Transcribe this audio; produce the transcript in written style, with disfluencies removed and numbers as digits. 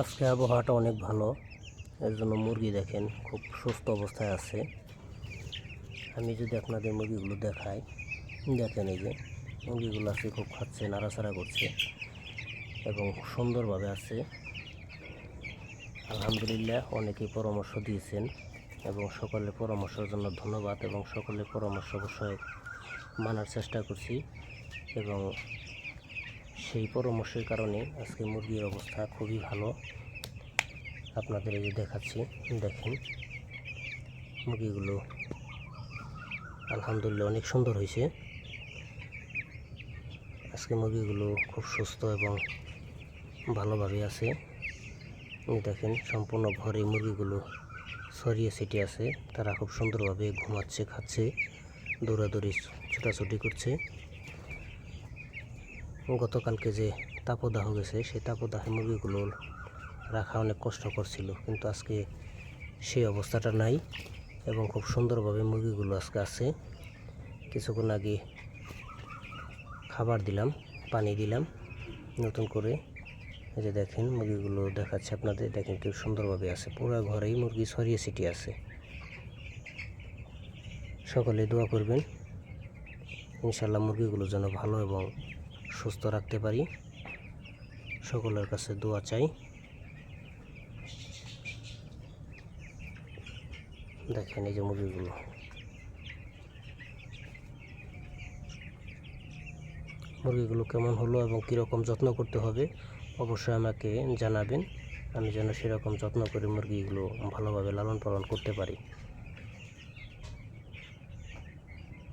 আজকে আবহাওয়াটা অনেক ভালো, এর জন্য মুরগি দেখেন খুব সুস্থ অবস্থায় আছে। আমি যদি আপনাদের মুরগিগুলো দেখাই, দেখেন এই যে মুরগিগুলো আজকে খুব খাচ্ছে, নাড়াচাড়া করছে এবং সুন্দরভাবে আছে। আলহামদুলিল্লাহ, অনেকেই পরামর্শ দিয়েছেন এবং সকলের পরামর্শের জন্য ধন্যবাদ এবং সকলের পরামর্শ অবশ্যই মানার চেষ্টা করছি এবং সেই পরামর্শের কারণে আজকে মুরগির অবস্থা খুবই ভালো। আপনাদের এই যে দেখাচ্ছি, দেখেন মুরগিগুলো আলহামদুলিল্লাহ অনেক সুন্দর হয়েছে। আজকে মুরগিগুলো খুব সুস্থ এবং ভালোভাবে আছে। দেখেন সম্পূর্ণ ঘরে মুরগিগুলো ছড়িয়ে ছিটিয়ে আছে, তারা খুব সুন্দরভাবে ঘুমাচ্ছে, খাচ্ছে, দৌড়াদৌড়ি ছোটাছুটি করছে। গতকালকে যে তাপদাহ গেছে, সেই তাপদাহে মুরগিগুলো রাখা অনেক কষ্টকর ছিল, কিন্তু আজকে সেই অবস্থাটা নাই এবং খুব সুন্দরভাবে মুরগিগুলো আজকে আছে। কিছুক্ষণ আগে খাবার দিলাম, পানি দিলাম নতুন করে। এই যে দেখেন মুরগিগুলো দেখাচ্ছে আপনাদের, দেখেন খুব সুন্দরভাবে আছে, পুরো ঘরেই মুরগি ছড়িয়ে ছিটিয়ে আছে। সকলে দোয়া করবেন ইনশাল্লাহ মুরগিগুলো যেন ভালো এবং সুস্থ রাখতে পারি। সকলের কাছে দোয়া চাই। দেখেন এই যে মুরগিগুলো কেমন হলো এবং কীরকম যত্ন করতে হবে অবশ্যই আমাকে জানাবেন, আমি যেন সেরকম যত্ন করে মুরগিগুলো ভালোভাবে লালন পালন করতে পারি।